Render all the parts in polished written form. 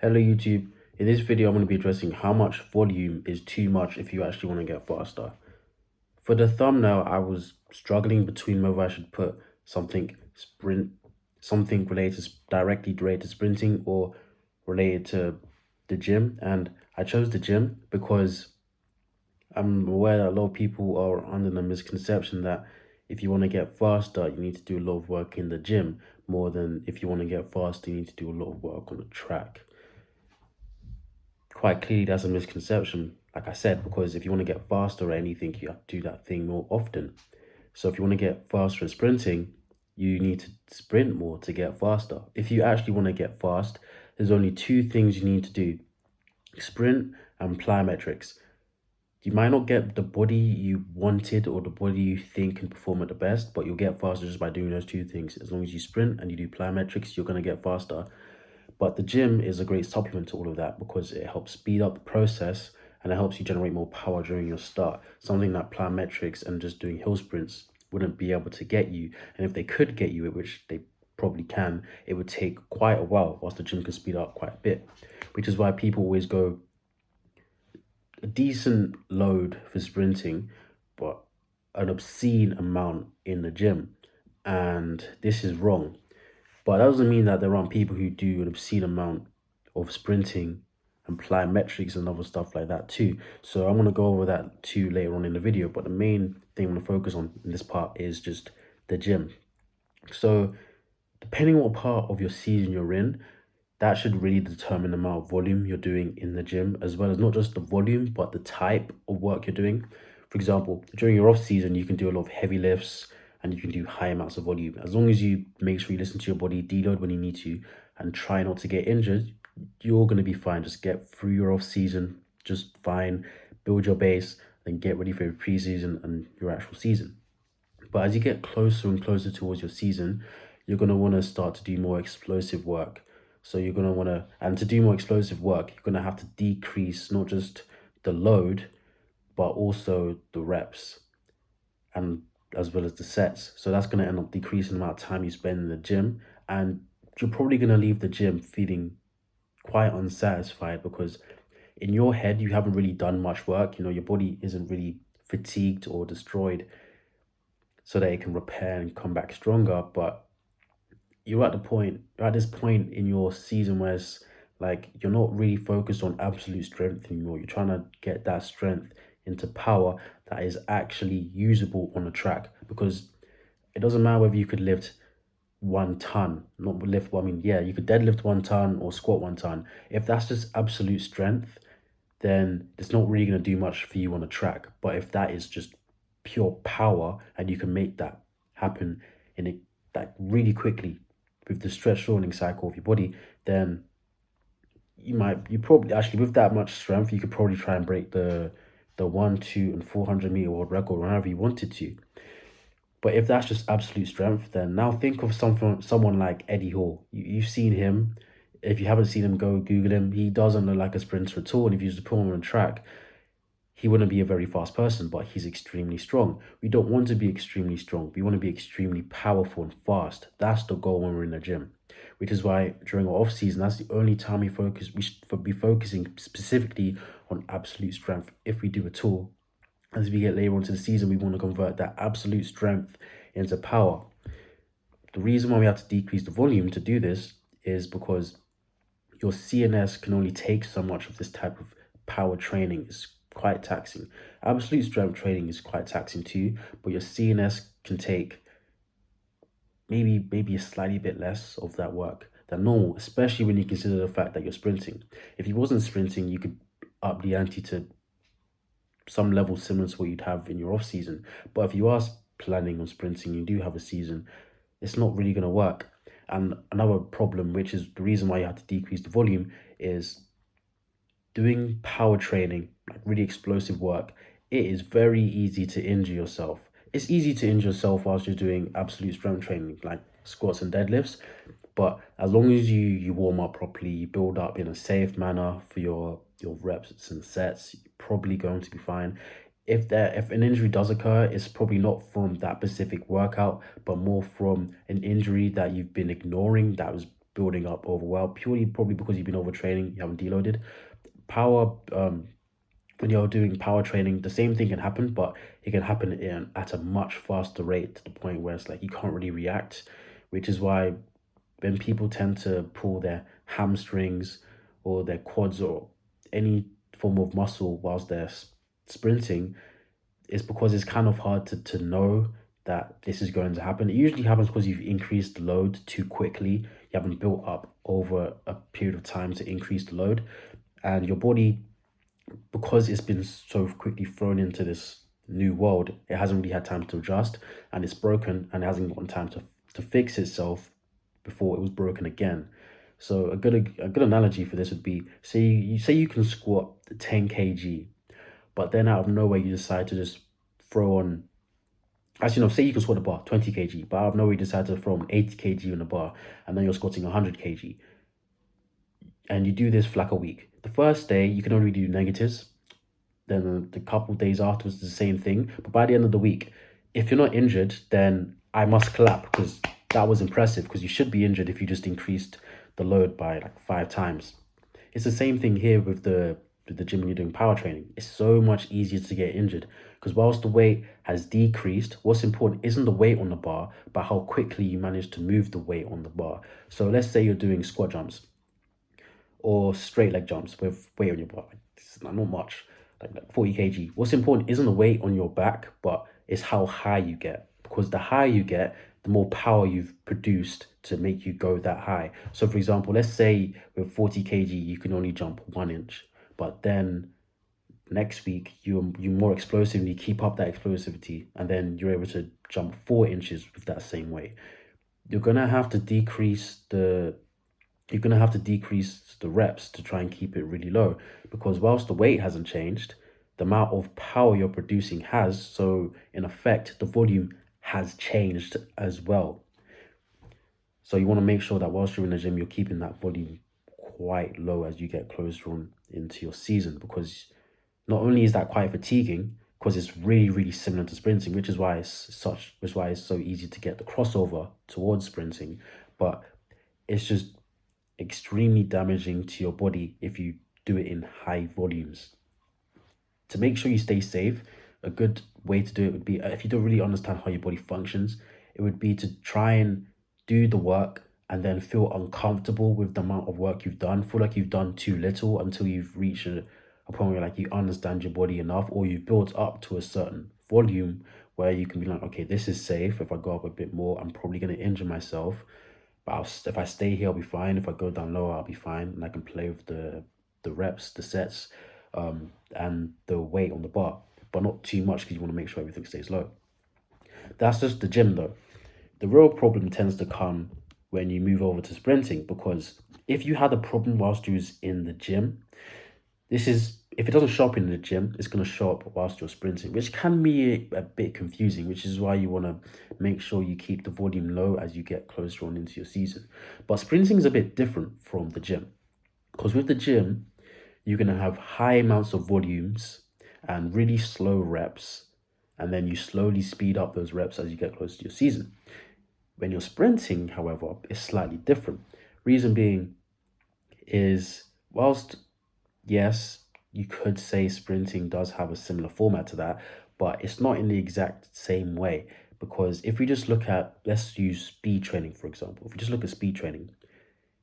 Hello YouTube. In this video, I'm going to be addressing how much volume is too much if you actually want to get faster. For the thumbnail, I was struggling between whether I should put something directly related to sprinting or related to the gym. And I chose the gym because I'm aware that a lot of people are under the misconception that if you want to get faster, you need to do a lot of work in the gym more than if you want to get faster, you need to do a lot of work on the track. Quite clearly that's a misconception, like I said, because if you want to get faster or anything, you have to do that thing more often. So if you want to get faster at sprinting, you need to sprint more to get faster. If you actually want to get fast, there's only two things you need to do: sprint and plyometrics. You might not get the body you wanted or the body you think can perform at the best, but you'll get faster just by doing those two things. As long as you sprint and you do plyometrics, you're going to get faster. But the gym is a great supplement to all of that because it helps speed up the process and it helps you generate more power during your start. Something that plyometrics and just doing hill sprints wouldn't be able to get you. And if they could get you, which they probably can, it would take quite a while, whilst the gym can speed up quite a bit. Which is why people always go a decent load for sprinting, but an obscene amount in the gym. And this is wrong. But that doesn't mean that there aren't people who do an obscene amount of sprinting and plyometrics and other stuff like that too. So I'm going to go over that too later on in the video. But the main thing I'm going to focus on in this part is just the gym. So depending on what part of your season you're in, that should really determine the amount of volume you're doing in the gym, as well as not just the volume, but the type of work you're doing. For example, during your off season, you can do a lot of heavy lifts and you can do high amounts of volume. As long as you make sure you listen to your body, deload when you need to, and try not to get injured, you're going to be fine. Just get through your off season, just fine, build your base, then get ready for your preseason and your actual season. But as you get closer and closer towards your season, you're going to want to start to do more explosive work. So you're going to want to, and to do more explosive work, you're going to have to decrease not just the load, but also the reps and as well as the sets. So that's going to end up decreasing the amount of time you spend in the gym. And you're probably going to leave the gym feeling quite unsatisfied because in your head, you haven't really done much work. You know, your body isn't really fatigued or destroyed so that it can repair and come back stronger. But you're at this point in your season where it's like you're not really focused on absolute strength anymore. You're trying to get that strength into power that is actually usable on the track, because it doesn't matter whether you could lift 1 ton, not lift, well, I mean, yeah, you could deadlift 1 ton or squat 1 ton. If that's just absolute strength, then it's not really going to do much for you on the track. But if that is just pure power and you can make that happen in a like really quickly with the stretch shortening cycle of your body, then you probably actually, with that much strength, you could probably try and break the 1, 2, and 400 meter world record whenever you wanted to. But if that's just absolute strength, then now think of someone like Eddie Hall. You've seen him. If you haven't seen him, go Google him. He doesn't look like a sprinter at all. And if you just put him on a track, he wouldn't be a very fast person, but he's extremely strong. We don't want to be extremely strong. We want to be extremely powerful and fast. That's the goal when we're in the gym, which is why during our off season, that's the only time we should be focusing specifically on absolute strength, if we do at all. As we get later into the season, we want to convert that absolute strength into power. The reason why we have to decrease the volume to do this is because your CNS can only take so much of this type of power training. It's quite taxing. Absolute strength training is quite taxing too, but your CNS can take maybe a slightly bit less of that work than normal, especially when you consider the fact that you're sprinting. If you wasn't sprinting, you could up the ante to some level similar to what you'd have in your off season. But if you are planning on sprinting, you do have a season, it's not really going to work. And another problem, which is the reason why you have to decrease the volume, is doing power training, like really explosive work. It is very easy to injure yourself. It's easy to injure yourself whilst you're doing absolute strength training, like squats and deadlifts. But as long as you warm up properly, you build up in a safe manner for your reps and sets, you're probably going to be fine. If an injury does occur, it's probably not from that specific workout, but more from an injury that you've been ignoring that was building up over a while, purely probably because you've been overtraining, you haven't deloaded. Power, when you're doing power training, the same thing can happen, but it can happen at a much faster rate to the point where it's like you can't really react, which is why when people tend to pull their hamstrings or their quads or any form of muscle whilst they're sprinting, it's because it's kind of hard to know that this is going to happen. It usually happens because you've increased the load too quickly. You haven't built up over a period of time to increase the load. And your body, because it's been so quickly thrown into this new world, it hasn't really had time to adjust, and it's broken and it hasn't gotten time to fix itself before it was broken again. So a good analogy for this would be, say you can squat 10 kg, but then out of nowhere you decide to just throw on, actually no, say you can squat the bar 20 kg, but out of nowhere you decide to throw on 80 kg on the bar, and then you're squatting 100 kg, and you do this for like a week. The first day you can only do negatives, then the couple days afterwards the same thing. But by the end of the week, if you're not injured, then I must clap, because that was impressive, because you should be injured if you just increased the load by like 5 times. It's the same thing here with the gym when you're doing power training. It's so much easier to get injured because whilst the weight has decreased, what's important isn't the weight on the bar, but how quickly you manage to move the weight on the bar. So let's say you're doing squat jumps or straight leg jumps with weight on your bar. It's not much, like 40 kg. What's important isn't the weight on your back, but it's how high you get. Because the higher you get, the more power you've produced to make you go that high. So for example, let's say with 40 kg, you can only jump 1 inch, but then next week you're more explosive and you keep up that explosivity, and then you're able to jump 4 inches with that same weight. You're gonna have to decrease the you're going to have to decrease the reps to try and keep it really low, because whilst the weight hasn't changed, the amount of power you're producing has. So in effect, the volume has changed as well. So you want to make sure that whilst you're in the gym, you're keeping that volume quite low as you get closer on into your season, because not only is that quite fatiguing, because it's really, really similar to sprinting, which is why it's so easy to get the crossover towards sprinting, but it's just extremely damaging to your body if you do it in high volumes. To make sure you stay safe, a good way to do it would be, if you don't really understand how your body functions, it would be to try and do the work and then feel uncomfortable with the amount of work you've done, feel like you've done too little until you've reached a point where like you understand your body enough, or you've built up to a certain volume where you can be like, okay, this is safe. If I go up a bit more, I'm probably going to injure myself. But if I stay here, I'll be fine. If I go down lower, I'll be fine. And I can play with the reps, the sets, and the weight on the bar. But not too much, because you want to make sure everything stays low. That's just the gym though. The real problem tends to come when you move over to sprinting, because if you had a problem whilst you was in the gym, if it doesn't show up in the gym, it's going to show up whilst you're sprinting, which can be a bit confusing, which is why you want to make sure you keep the volume low as you get closer on into your season. But sprinting is a bit different from the gym, because with the gym, you're going to have high amounts of volumes and really slow reps, and then you slowly speed up those reps as you get closer to your season. When you're sprinting, however, it's slightly different. Reason being is, whilst yes, you could say sprinting does have a similar format to that, but it's not in the exact same way. Because if we just look at, let's use speed training, for example. If we just look at speed training,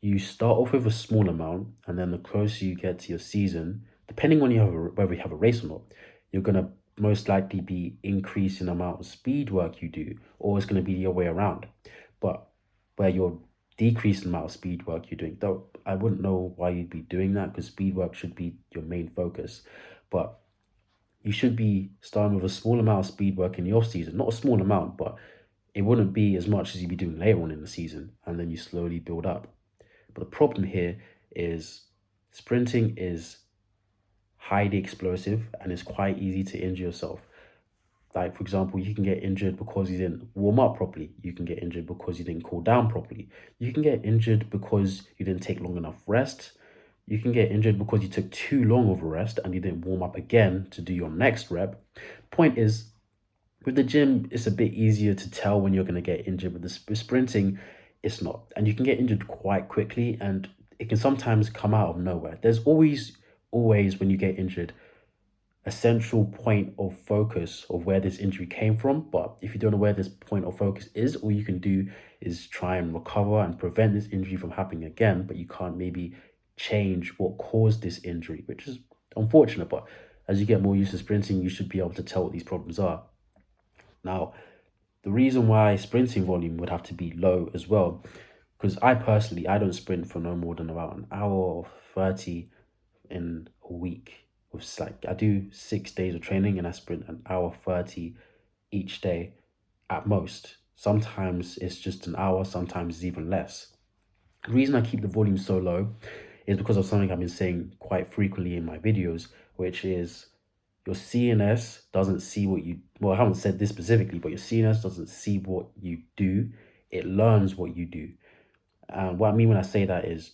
you start off with a small amount, and then the closer you get to your season, depending on whether you have a race or not, you're going to most likely be increasing the amount of speed work you do, or it's going to be the other way around. But where you're decreasing the amount of speed work you're doing, though I wouldn't know why you'd be doing that, because speed work should be your main focus. But you should be starting with a small amount of speed work in the off season. Not a small amount, but it wouldn't be as much as you'd be doing later on in the season, and then you slowly build up. But the problem here is sprinting is highly explosive and it's quite easy to injure yourself. Like, for example, you can get injured because you didn't warm up properly. You can get injured because you didn't cool down properly. You can get injured because you didn't take long enough rest. You can get injured because you took too long of a rest and you didn't warm up again to do your next rep. Point is, with the gym, it's a bit easier to tell when you're going to get injured. With sprinting, it's not. And you can get injured quite quickly, and it can sometimes come out of nowhere. There's always when you get injured, a central point of focus of where this injury came from. But if you don't know where this point of focus is, all you can do is try and recover and prevent this injury from happening again. But you can't maybe change what caused this injury, which is unfortunate. But as you get more used to sprinting, you should be able to tell what these problems are. Now, the reason why sprinting volume would have to be low as well, because I personally, I don't sprint for no more than about an hour or 30 in a week. It's like I do 6 days of training and I sprint an hour 30 each day at most. Sometimes it's just an hour, sometimes it's even less. The reason I keep the volume so low is because of something I've been saying quite frequently in my videos, which is your CNS doesn't see what you, well, I haven't said this specifically, but your CNS doesn't see what you do, it learns what you do. And what I mean when I say that is,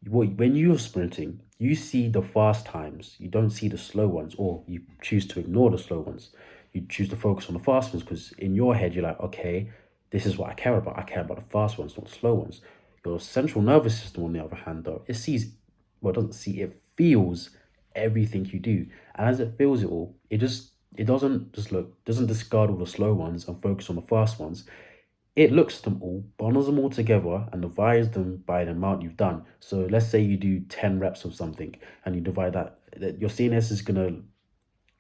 when you're sprinting, you see the fast times, you don't see the slow ones, or you choose to ignore the slow ones. You choose to focus on the fast ones because in your head, you're like, okay, this is what I care about. I care about the fast ones, not the slow ones. Your central nervous system, on the other hand, though, it sees, well, it doesn't see, it feels everything you do. And as it feels it all, it doesn't discard all the slow ones and focus on the fast ones. It looks at them all, bundles them all together, and divides them by the amount you've done. So let's say you do 10 reps of something and you divide that your CNS is going to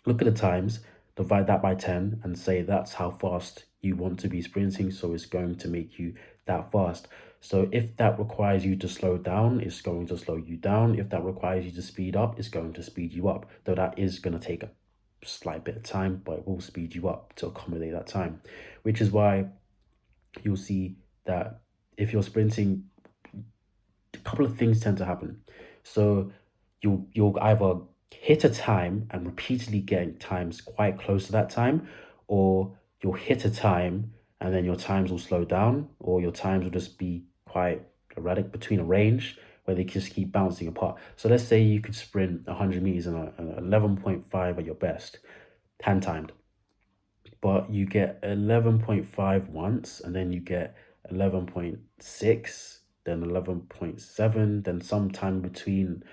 look at the times, divide that by 10, and say that's how fast you want to be sprinting. So it's going to make you that fast. So if that requires you to slow down, it's going to slow you down. If that requires you to speed up, it's going to speed you up. Though that is going to take a slight bit of time, but it will speed you up to accommodate that time, which is why you'll see that if you're sprinting, a couple of things tend to happen. So you'll either hit a time and repeatedly getting times quite close to that time, or you'll hit a time and then your times will slow down, or your times will just be quite erratic between a range where they just keep bouncing apart. So let's say you could sprint 100 meters in an 11.5 at your best, hand timed, but you get 11.5 once, and then you get 11.6, then 11.7, then sometime between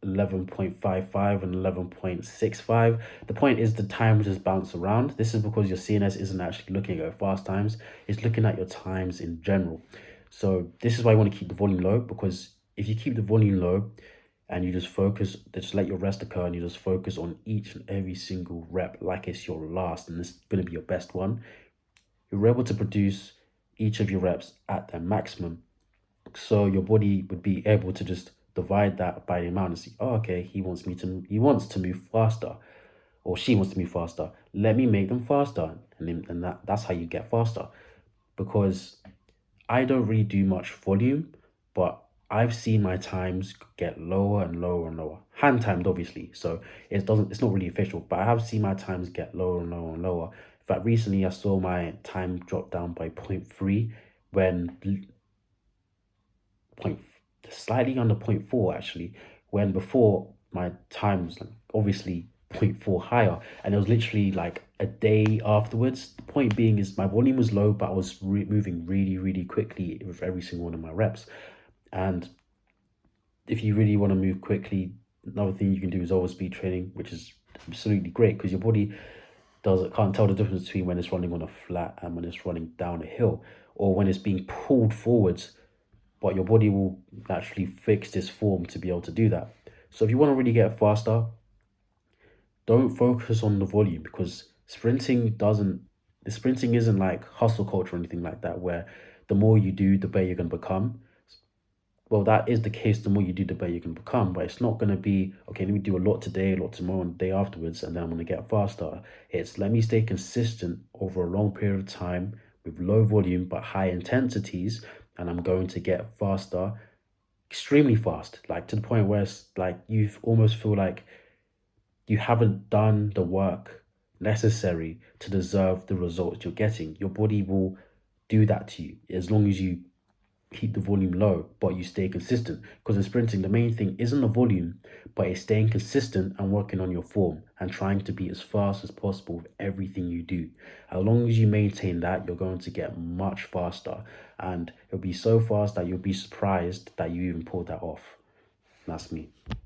11.55 and 11.65. The point is the time just bounce around. This is because your CNS isn't actually looking at your fast times, it's looking at your times in general. So this is why you want to keep the volume low, because if you keep the volume low and you just focus, just let your rest occur, and you just focus on each and every single rep like it's your last and it's going to be your best one, you're able to produce each of your reps at their maximum. So your body would be able to just divide that by the amount and see, oh, okay, he wants to move faster, or she wants to move faster. Let me make them faster. And that's how you get faster. Because I don't really do much volume, but I've seen my times get lower and lower and lower. Hand timed, obviously, so it's not really official, but I have seen my times get lower and lower and lower. In fact, recently I saw my time drop down by 0.3 when point slightly under 0.4 actually, when before my time was like obviously 0.4 higher, and it was literally like a day afterwards. The point being is my volume was low, but I was moving really quickly with every single one of my reps. And if you really want to move quickly, another thing you can do is overspeed training, which is absolutely great because your body can't tell the difference between when it's running on a flat and when it's running down a hill, or when it's being pulled forwards, but your body will naturally fix this form to be able to do that. So if you want to really get faster, don't focus on the volume, because sprinting isn't like hustle culture or anything like that, where the more you do, the better you're going to become. Well, that is the case. The more you do, the better you can become. But it's not going to be, okay, let me do a lot today, a lot tomorrow, and the day afterwards, and then I'm going to get faster. It's let me stay consistent over a long period of time with low volume but high intensities, and I'm going to get faster, extremely fast, like to the point where it's like you almost feel like you haven't done the work necessary to deserve the results you're getting. Your body will do that to you as long as you keep the volume low, but you stay consistent. Because in sprinting, the main thing isn't the volume, but it's staying consistent and working on your form and trying to be as fast as possible with everything you do. As long as you maintain that, you're going to get much faster, and it'll be so fast that you'll be surprised that you even pulled that off. That's me.